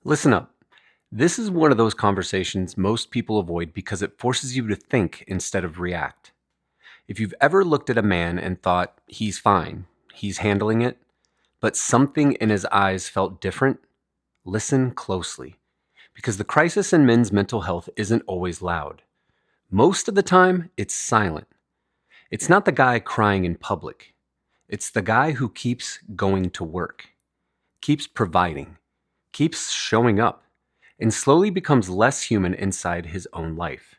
Listen up. This is one of those conversations most people avoid because it forces you to think instead of react. If you've ever looked at a man and thought, he's fine, he's handling it, but something in his eyes felt different, listen closely. Because the crisis in men's mental health isn't always loud. Most of the time, it's silent. It's not the guy crying in public. It's the guy who keeps going to work, keeps providing, keeps showing up, and slowly becomes less human inside his own life.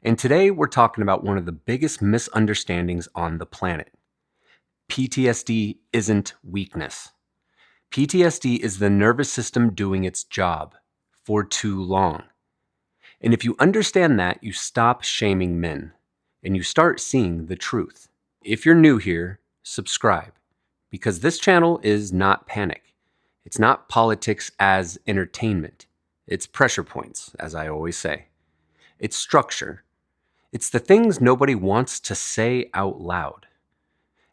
And today we're talking about one of the biggest misunderstandings on the planet. PTSD isn't weakness. PTSD is the nervous system doing its job for too long. And if you understand that, you stop shaming men and you start seeing the truth. If you're new here, subscribe, because this channel is not panic. It's not politics as entertainment. It's pressure points, as I always say. It's structure. It's the things nobody wants to say out loud.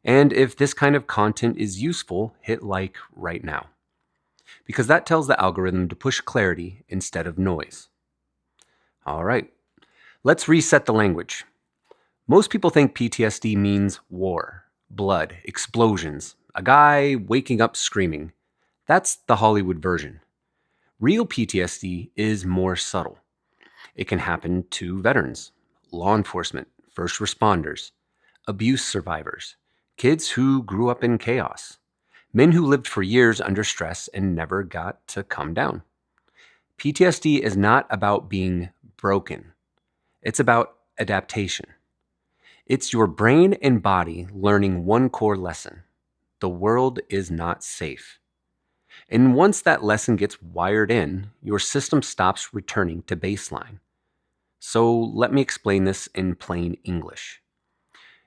And if this kind of content is useful, hit like right now, because that tells the algorithm to push clarity instead of noise. All right, let's reset the language. Most people think PTSD means war, blood, explosions, a guy waking up screaming. That's the Hollywood version. Real PTSD is more subtle. It can happen to veterans, law enforcement, first responders, abuse survivors, kids who grew up in chaos, men who lived for years under stress and never got to come down. PTSD is not about being broken. It's about adaptation. It's your brain and body learning one core lesson. The world is not safe. And once that lesson gets wired in, your system stops returning to baseline. So let me explain this in plain English.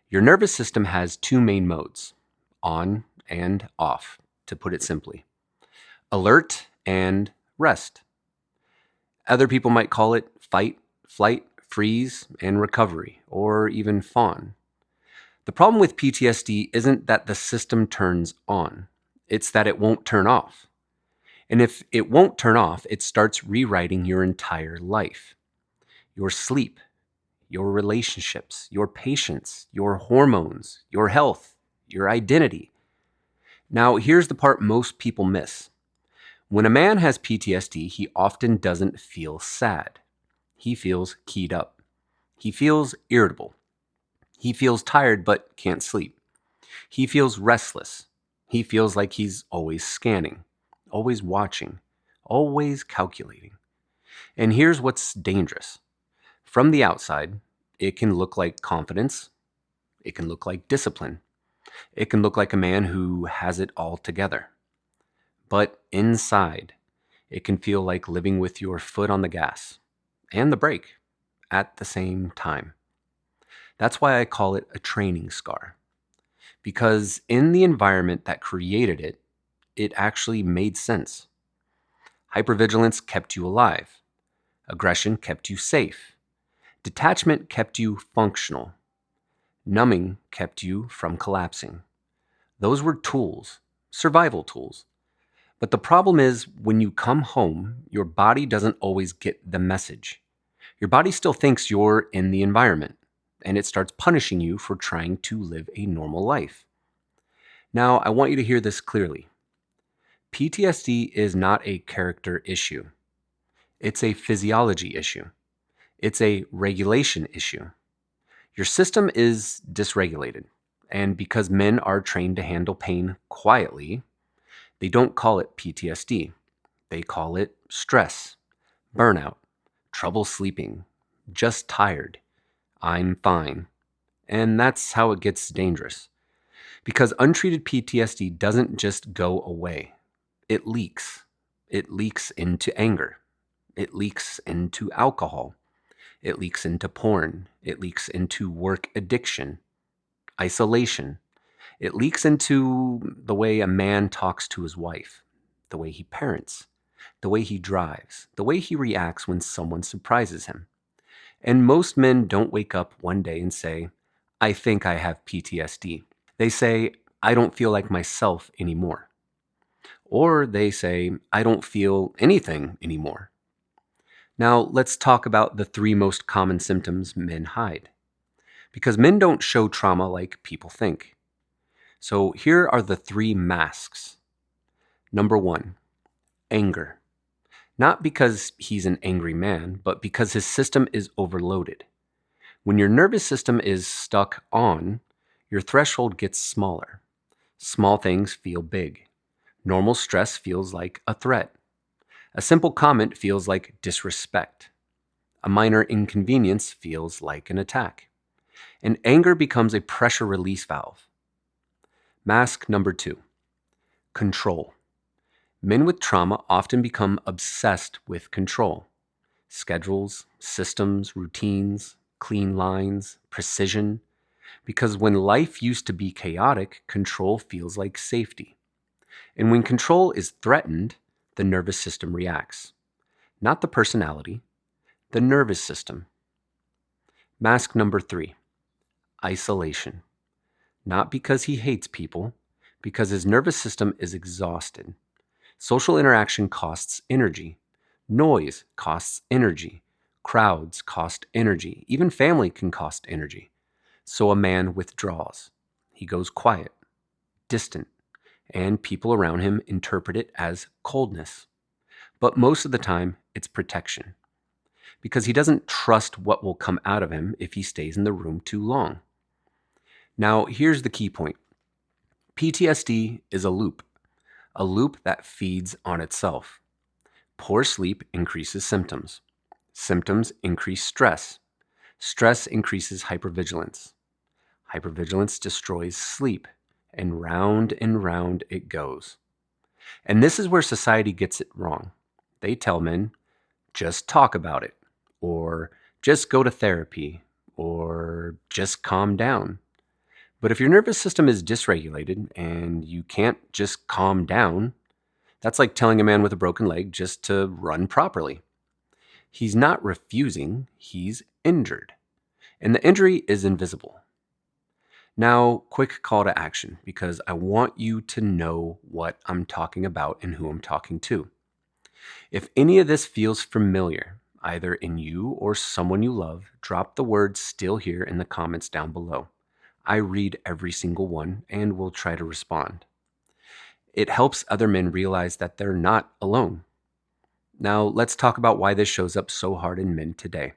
Your nervous system has two main modes, on and off, to put it simply. Alert and rest. Other people might call it fight, flight, freeze, and recovery, or even fawn. The problem with PTSD isn't that the system turns on, it's that it won't turn off. And if it won't turn off, it starts rewriting your entire life. Your sleep, your relationships, your patience, your hormones, your health, your identity. Now, here's the part most people miss. When a man has PTSD, he often doesn't feel sad. He feels keyed up. He feels irritable. He feels tired but can't sleep. He feels restless. He feels like he's always scanning, always watching, always calculating. And here's what's dangerous. From the outside, it can look like confidence. It can look like discipline. It can look like a man who has it all together. But inside, it can feel like living with your foot on the gas and the brake at the same time. That's why I call it a training scar. Because in the environment that created it, it actually made sense. Hypervigilance kept you alive. Aggression kept you safe. Detachment kept you functional. Numbing kept you from collapsing. Those were tools, survival tools. But the problem is when you come home, your body doesn't always get the message. Your body still thinks you're in the environment, and it starts punishing you for trying to live a normal life. Now, I want you to hear this clearly. PTSD is not a character issue. It's a physiology issue. It's a regulation issue. Your system is dysregulated, and because men are trained to handle pain quietly, they don't call it PTSD. They call it stress, burnout, trouble sleeping, just tired, I'm fine. And that's how it gets dangerous. Because untreated PTSD doesn't just go away. It leaks. It leaks into anger. It leaks into alcohol. It leaks into porn. It leaks into work addiction, isolation. It leaks into the way a man talks to his wife, the way he parents, the way he drives, the way he reacts when someone surprises him. And most men don't wake up one day and say, I think I have PTSD. They say, I don't feel like myself anymore. Or they say, I don't feel anything anymore. Now, let's talk about the three most common symptoms men hide. Because men don't show trauma like people think. So here are the three masks. Number one, anger. Not because he's an angry man, but because his system is overloaded. When your nervous system is stuck on, your threshold gets smaller. Small things feel big. Normal stress feels like a threat. A simple comment feels like disrespect. A minor inconvenience feels like an attack. And anger becomes a pressure release valve. Mask number two, control. Men with trauma often become obsessed with control. Schedules, systems, routines, clean lines, precision. Because when life used to be chaotic, control feels like safety. And when control is threatened, the nervous system reacts. Not the personality, the nervous system. Mask number three, isolation. Not because he hates people, because his nervous system is exhausted. Social interaction costs energy. Noise costs energy. Crowds cost energy. Even family can cost energy. So a man withdraws. He goes quiet, distant, and people around him interpret it as coldness. But most of the time, it's protection. Because he doesn't trust what will come out of him if he stays in the room too long. Now, here's the key point. PTSD is a loop that feeds on itself. Poor sleep increases symptoms. Symptoms increase stress. Stress increases hypervigilance. Hypervigilance destroys sleep, and round it goes. And this is where society gets it wrong. They tell men, just talk about it, or just go to therapy, or just calm down. But if your nervous system is dysregulated and you can't just calm down, that's like telling a man with a broken leg just to run properly. He's not refusing, he's injured. And the injury is invisible. Now, quick call to action, because I want you to know what I'm talking about and who I'm talking to. If any of this feels familiar, either in you or someone you love, drop the word "still here" in the comments down below. I read every single one and will try to respond. It helps other men realize that they're not alone. Now, let's talk about why this shows up so hard in men today.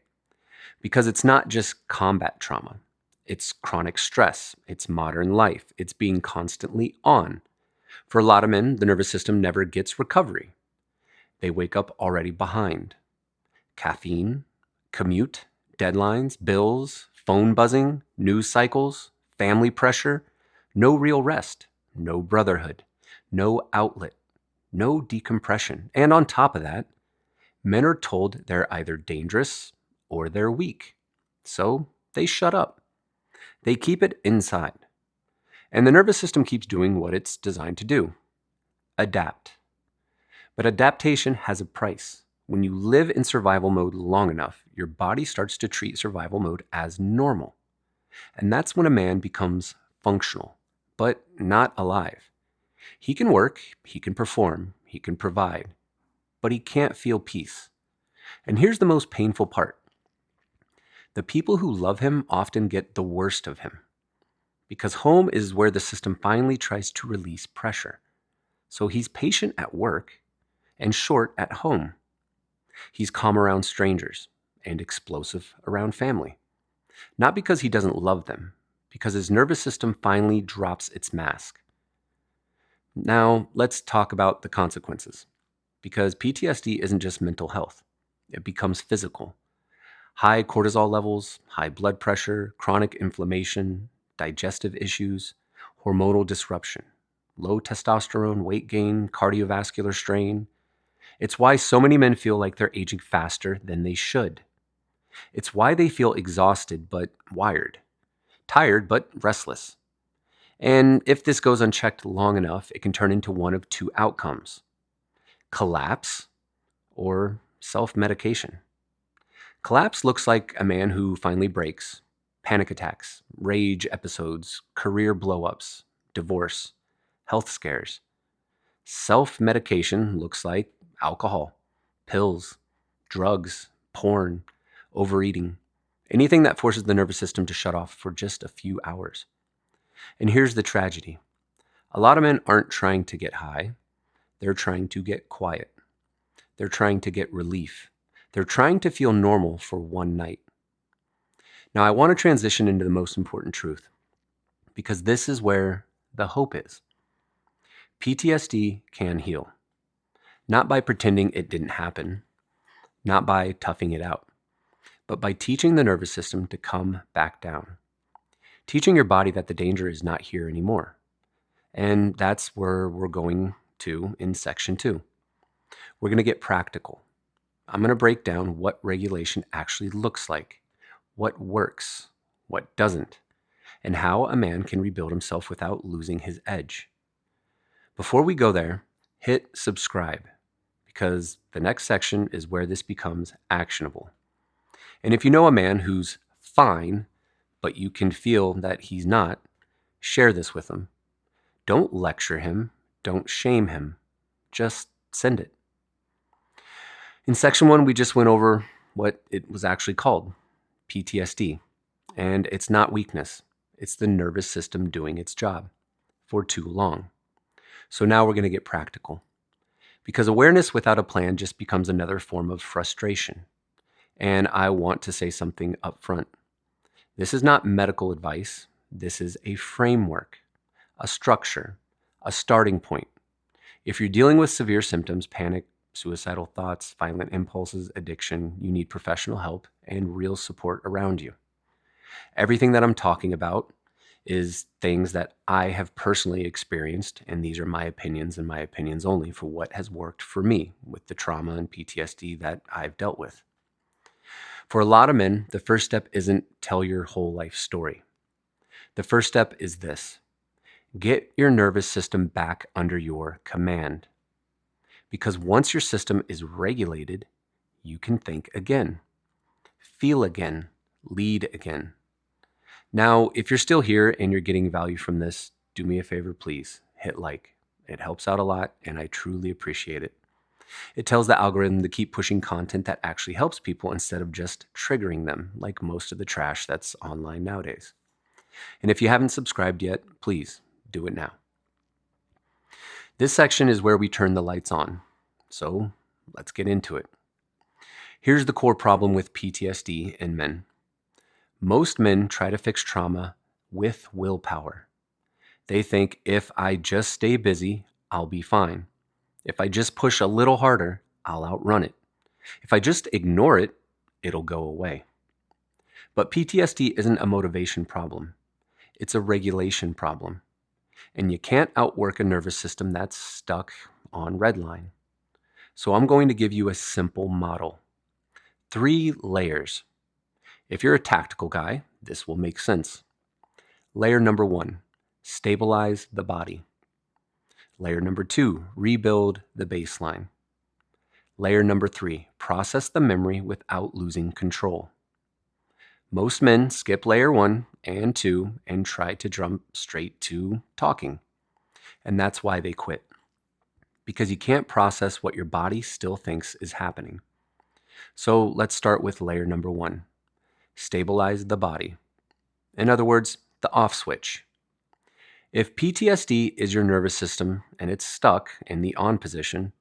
Because it's not just combat trauma. It's chronic stress. It's modern life. It's being constantly on. For a lot of men, the nervous system never gets recovery. They wake up already behind. Caffeine, commute, deadlines, bills, phone buzzing, news cycles, family pressure, no real rest, no brotherhood, no outlet, no decompression. And on top of that, men are told they're either dangerous or they're weak. So they shut up. They keep it inside. And the nervous system keeps doing what it's designed to do: adapt. But adaptation has a price. When you live in survival mode long enough, your body starts to treat survival mode as normal. And that's when a man becomes functional, but not alive. He can work, he can perform, he can provide, but he can't feel peace. And here's the most painful part. The people who love him often get the worst of him, because home is where the system finally tries to release pressure. So he's patient at work and short at home. He's calm around strangers and explosive around family. Not because he doesn't love them, because his nervous system finally drops its mask. Now, let's talk about the consequences. Because PTSD isn't just mental health, it becomes physical. High cortisol levels, high blood pressure, chronic inflammation, digestive issues, hormonal disruption, low testosterone, weight gain, cardiovascular strain. It's why so many men feel like they're aging faster than they should. It's why they feel exhausted but wired, tired but restless. And if this goes unchecked long enough, it can turn into one of two outcomes: collapse or self-medication. Collapse looks like a man who finally breaks: panic attacks, rage episodes, career blowups, divorce, health scares. Self-medication looks like alcohol, pills, drugs, porn, overeating, anything that forces the nervous system to shut off for just a few hours. And here's the tragedy. A lot of men aren't trying to get high. They're trying to get quiet. They're trying to get relief. They're trying to feel normal for one night. Now, I want to transition into the most important truth, because this is where the hope is. PTSD can heal, not by pretending it didn't happen, not by toughing it out, but by teaching the nervous system to come back down, teaching your body that the danger is not here anymore. And that's where we're going to in section 2. We're going to get practical. I'm going to break down what regulation actually looks like, what works, what doesn't, and how a man can rebuild himself without losing his edge. Before we go there, hit subscribe, because the next section is where this becomes actionable. And if you know a man who's fine, but you can feel that he's not, share this with him. Don't lecture him. Don't shame him. Just send it. In section 1, we just went over what it was actually called, PTSD. And it's not weakness. It's the nervous system doing its job for too long. So now we're going to get practical. Because awareness without a plan just becomes another form of frustration. And I want to say something up front. This is not medical advice. This is a framework, a structure, a starting point. If you're dealing with severe symptoms, panic, suicidal thoughts, violent impulses, addiction, you need professional help and real support around you. Everything that I'm talking about is things that I have personally experienced, and these are my opinions and my opinions only for what has worked for me with the trauma and PTSD that I've dealt with. For a lot of men, the first step isn't tell your whole life story. The first step is this: get your nervous system back under your command. Because once your system is regulated, you can think again, feel again, lead again. Now, if you're still here and you're getting value from this, do me a favor, please. Hit like. It helps out a lot, and I truly appreciate it. It tells the algorithm to keep pushing content that actually helps people instead of just triggering them, like most of the trash that's online nowadays. And if you haven't subscribed yet, please do it now. This section is where we turn the lights on. So let's get into it. Here's the core problem with PTSD in men. Most men try to fix trauma with willpower. They think, if I just stay busy, I'll be fine. If I just push a little harder, I'll outrun it. If I just ignore it, it'll go away. But PTSD isn't a motivation problem. It's a regulation problem. And you can't outwork a nervous system that's stuck on red line. So I'm going to give you a simple model. 3 layers. If you're a tactical guy, this will make sense. Layer number 1, stabilize the body. Layer number 2, rebuild the baseline. Layer number 3, process the memory without losing control. Most men skip layer 1 and 2 and try to jump straight to talking. And that's why they quit. Because you can't process what your body still thinks is happening. So let's start with layer number 1. Stabilize the body. In other words, the off switch. If PTSD is your nervous system and it's stuck in the on position,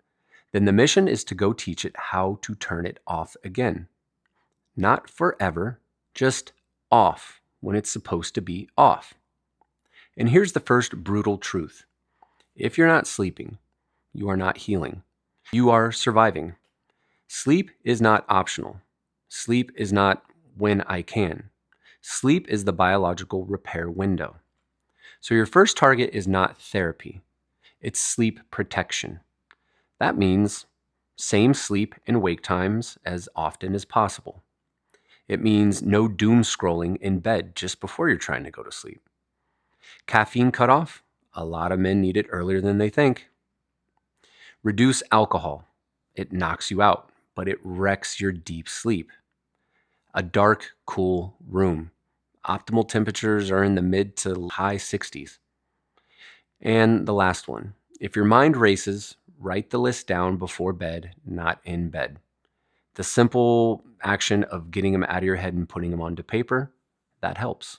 then the mission is to go teach it how to turn it off again. Not forever, just off when it's supposed to be off. And here's the first brutal truth. If you're not sleeping, you are not healing. You are surviving. Sleep is not optional. Sleep is not when I can. Sleep is the biological repair window. So your first target is not therapy. It's sleep protection. That means same sleep and wake times as often as possible. It means no doom scrolling in bed just before you're trying to go to sleep. Caffeine cutoff. A lot of men need it earlier than they think. Reduce alcohol. It knocks you out, but it wrecks your deep sleep. A dark, cool room. Optimal temperatures are in the mid to high 60s. And the last one, If your mind races, write the list down before bed, not in bed. The simple action of getting them out of your head and putting them onto paper, that helps.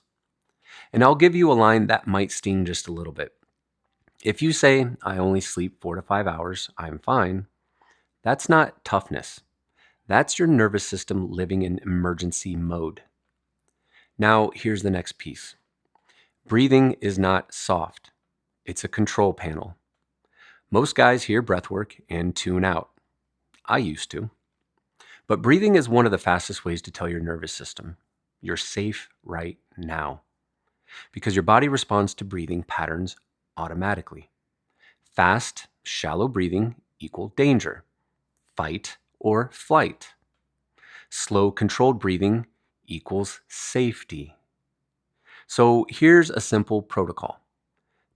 And I'll give you a line that might sting just a little bit. If you say, I only sleep 4 to 5 hours, I'm fine, that's not toughness. That's your nervous system living in emergency mode. Now, here's the next piece. Breathing is not soft. It's a control panel. Most guys hear breath work and tune out. I used to. But breathing is one of the fastest ways to tell your nervous system, you're safe right now. Because your body responds to breathing patterns automatically. Fast, shallow breathing equal danger, fight or flight. Slow, controlled breathing equals safety. So here's a simple protocol.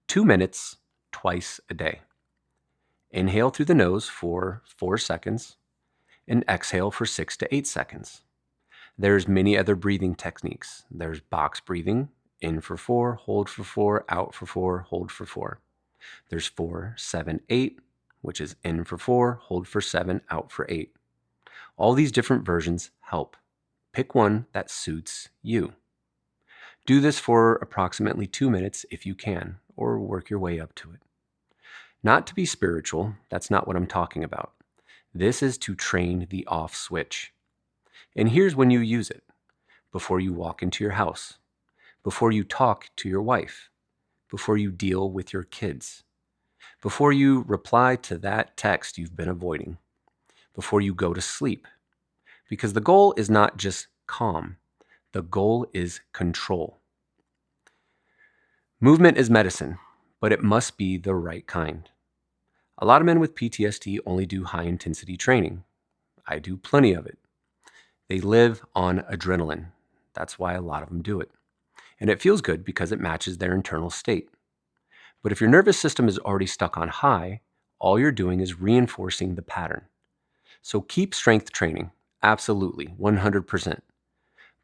2 minutes, twice a day. Inhale through the nose for 4 seconds and exhale for 6 to 8 seconds. There's many other breathing techniques. There's box breathing, in for 4, hold for 4, out for 4, hold for 4. There's 4, 7, 8, which is in for 4, hold for 7, out for 8. All these different versions help. Pick one that suits you. Do this for approximately 2 minutes if you can, or work your way up to it. Not to be spiritual, that's not what I'm talking about. This is to train the off switch. And here's when you use it. Before you walk into your house. Before you talk to your wife. Before you deal with your kids. Before you reply to that text you've been avoiding. Before you go to sleep. Because the goal is not just calm. The goal is control. Movement is medicine, but it must be the right kind. A lot of men with PTSD only do high-intensity training. I do plenty of it. They live on adrenaline. That's why a lot of them do it. And it feels good because it matches their internal state. But if your nervous system is already stuck on high, all you're doing is reinforcing the pattern. So keep strength training, absolutely, 100%.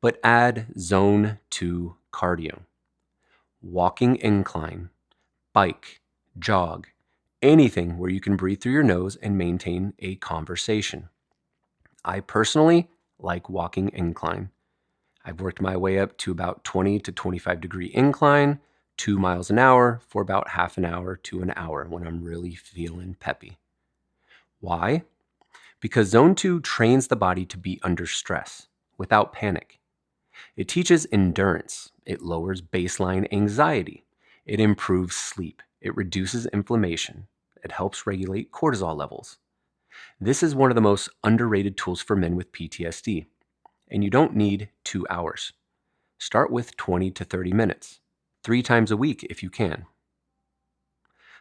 But add zone 2 cardio. Walking incline, bike, jog, anything where you can breathe through your nose and maintain a conversation. I personally like walking incline. I've worked my way up to about 20 to 25 degree incline, 2 miles an hour for about half an hour to an hour when I'm really feeling peppy. Why? Because zone 2 trains the body to be under stress without panic. It teaches endurance. It lowers baseline anxiety. It improves sleep. It reduces inflammation. It helps regulate cortisol levels. This is one of the most underrated tools for men with PTSD. And you don't need 2 hours. Start with 20 to 30 minutes, 3 times a week if you can.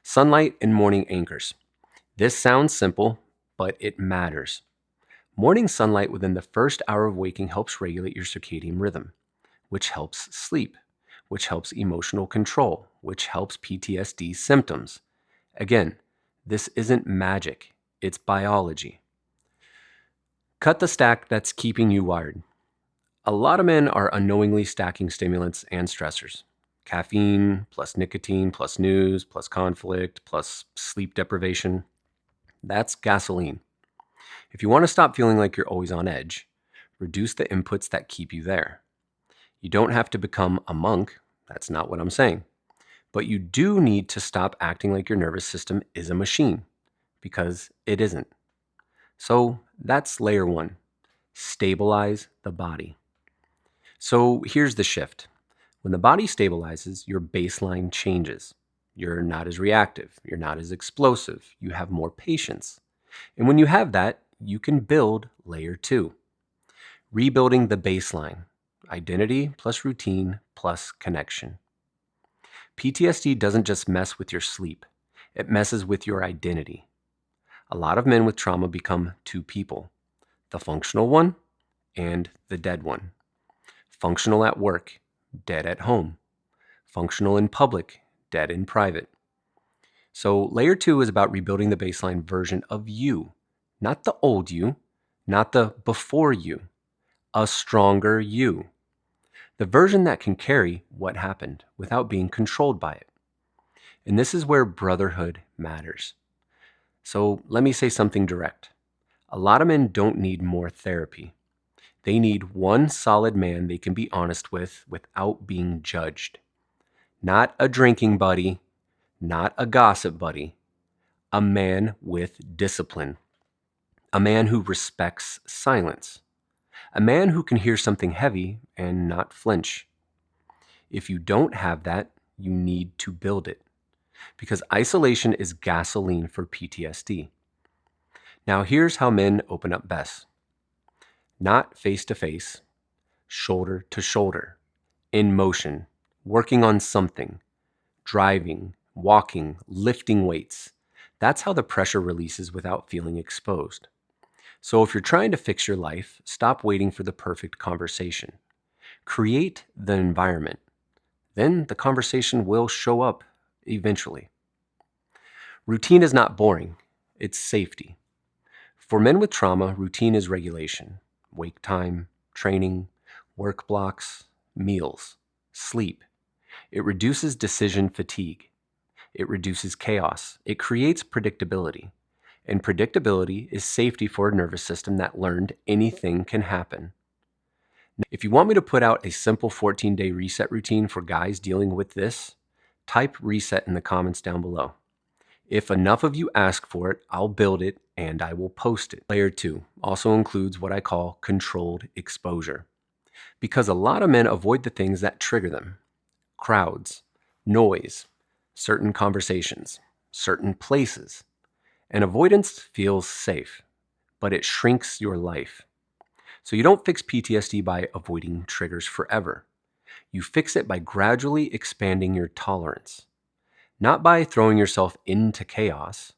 Sunlight and morning anchors. This sounds simple, but it matters. Morning sunlight within the first hour of waking helps regulate your circadian rhythm, which helps sleep, which helps emotional control, which helps PTSD symptoms. Again, this isn't magic, it's biology. Cut the stack that's keeping you wired. A lot of men are unknowingly stacking stimulants and stressors. Caffeine, plus nicotine, plus news, plus conflict, plus sleep deprivation. That's gasoline. If you want to stop feeling like you're always on edge, reduce the inputs that keep you there. You don't have to become a monk, that's not what I'm saying. But you do need to stop acting like your nervous system is a machine, because it isn't. So that's layer 1. Stabilize the body. So here's the shift. When the body stabilizes, your baseline changes. You're not as reactive. You're not as explosive. You have more patience. And when you have that, you can build layer 2. Rebuilding the baseline. Identity plus routine plus connection. PTSD doesn't just mess with your sleep. It messes with your identity. A lot of men with trauma become 2 people. The functional one and the dead one. Functional at work, dead at home. Functional in public, dead in private. So layer 2 is about rebuilding the baseline version of you. Not the old you, not the before you. A stronger you. The version that can carry what happened without being controlled by it. And this is where brotherhood matters. So let me say something direct. A lot of men don't need more therapy. They need one solid man they can be honest with without being judged. Not a drinking buddy, not a gossip buddy, a man with discipline, a man who respects silence, a man who can hear something heavy and not flinch. If you don't have that, you need to build it because isolation is gasoline for PTSD. Now, here's how men open up best: not face to face, shoulder to shoulder, in motion, working on something, driving, walking, lifting weights. That's how the pressure releases without feeling exposed. So if you're trying to fix your life, stop waiting for the perfect conversation. Create the environment. Then the conversation will show up eventually. Routine is not boring, it's safety. For men with trauma, routine is regulation: wake time, training, work blocks, meals, sleep. It reduces decision fatigue. It reduces chaos. It creates predictability. And predictability is safety for a nervous system that learned anything can happen. If you want me to put out a simple 14-day reset routine for guys dealing with this, type reset in the comments down below. If enough of you ask for it, I'll build it and I will post it. Layer 2 also includes what I call controlled exposure, because a lot of men avoid the things that trigger them: crowds, noise, certain conversations, certain places. And avoidance feels safe, but it shrinks your life. So you don't fix PTSD by avoiding triggers forever. You fix it by gradually expanding your tolerance, not by throwing yourself into chaos,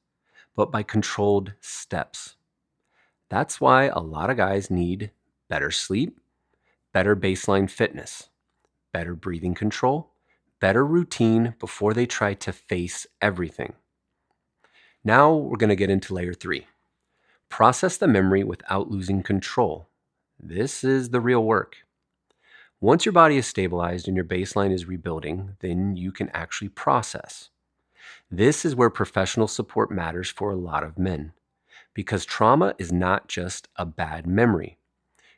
but by controlled steps. That's why a lot of guys need better sleep, better baseline fitness, better breathing control, better routine before they try to face everything. Now we're going to get into layer 3. Process the memory without losing control. This is the real work. Once your body is stabilized and your baseline is rebuilding, then you can actually process. This is where professional support matters for a lot of men, because trauma is not just a bad memory.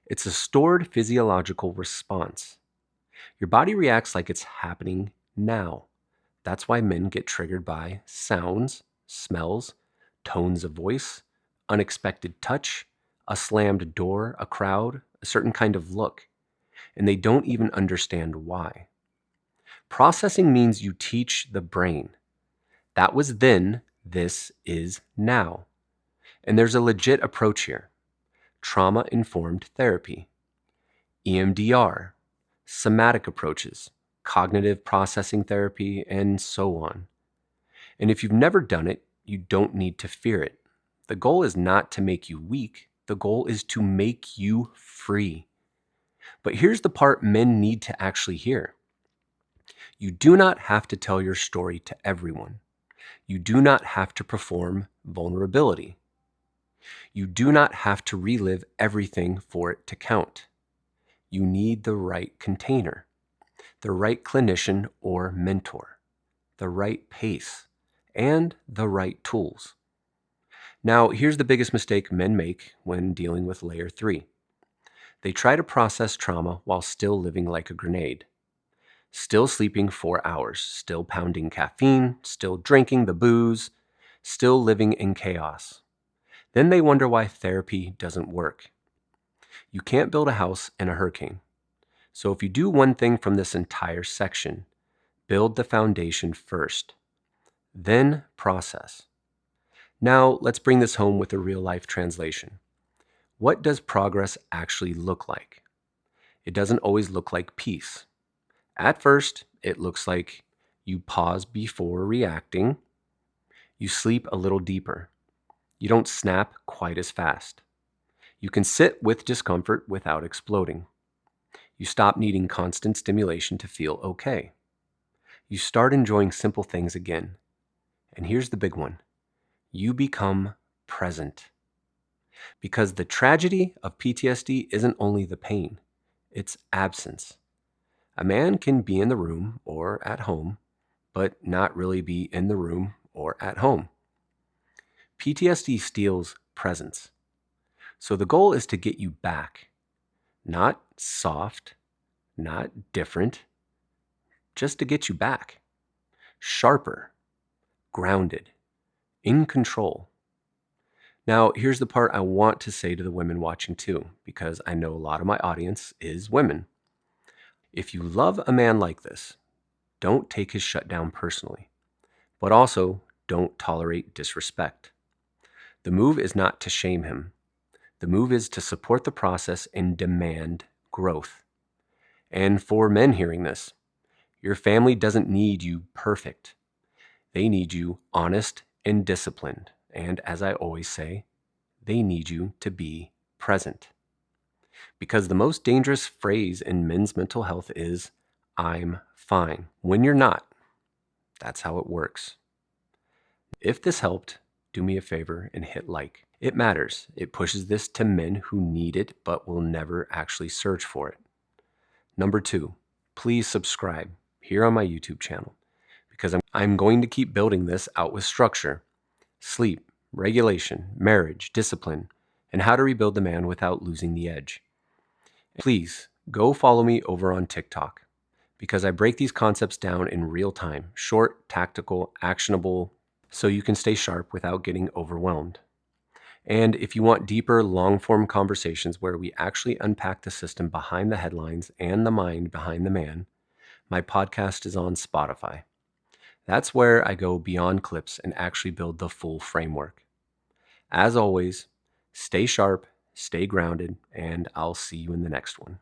It's a stored physiological response. Your body reacts like it's happening now. That's why men get triggered by sounds, smells, tones of voice, unexpected touch, a slammed door, a crowd, a certain kind of look, and they don't even understand why. Processing means you teach the brain: that was then, this is now. And there's a legit approach here: trauma-informed therapy, EMDR, somatic approaches, cognitive processing therapy, and so on. And if you've never done it, you don't need to fear it. The goal is not to make you weak. The goal is to make you free. But here's the part men need to actually hear. You do not have to tell your story to everyone. You do not have to perform vulnerability. You do not have to relive everything for it to count. You need the right container, the right clinician or mentor, the right pace, and the right tools. Now, here's the biggest mistake men make when dealing with layer 3. They try to process trauma while still living like a grenade. Still sleeping 4 hours, still pounding caffeine, still drinking the booze, still living in chaos. Then they wonder why therapy doesn't work. You can't build a house in a hurricane. So if you do one thing from this entire section, build the foundation first, then process. Now, let's bring this home with a real-life translation. What does progress actually look like? It doesn't always look like peace. At first, it looks like you pause before reacting. You sleep a little deeper. You don't snap quite as fast. You can sit with discomfort without exploding. You stop needing constant stimulation to feel okay. You start enjoying simple things again. And here's the big one: you become present. Because the tragedy of PTSD isn't only the pain, it's absence. A man can be in the room or at home, but not really be in the room or at home. PTSD steals presence. So the goal is to get you back, not soft, not different, just to get you back. Sharper, grounded, in control. Now, here's the part I want to say to the women watching too, because I know a lot of my audience is women. If you love a man like this, don't take his shutdown personally, but also don't tolerate disrespect. The move is not to shame him. The move is to support the process and demand growth. And for men hearing this, your family doesn't need you perfect. They need you honest and disciplined. And as I always say, they need you to be present. Because the most dangerous phrase in men's mental health is, I'm fine. When you're not, that's how it works. If this helped, do me a favor and hit like. It matters. It pushes this to men who need it but will never actually search for it. Number 2, please subscribe here on my YouTube channel because I'm going to keep building this out with structure, sleep, regulation, marriage, discipline, and how to rebuild the man without losing the edge. Please go follow me over on TikTok because I break these concepts down in real time, short, tactical, actionable, so you can stay sharp without getting overwhelmed. And if you want deeper, long-form conversations where we actually unpack the system behind the headlines and the mind behind the man, my podcast is on Spotify. That's where I go beyond clips and actually build the full framework. As always, stay sharp, stay grounded, and I'll see you in the next one.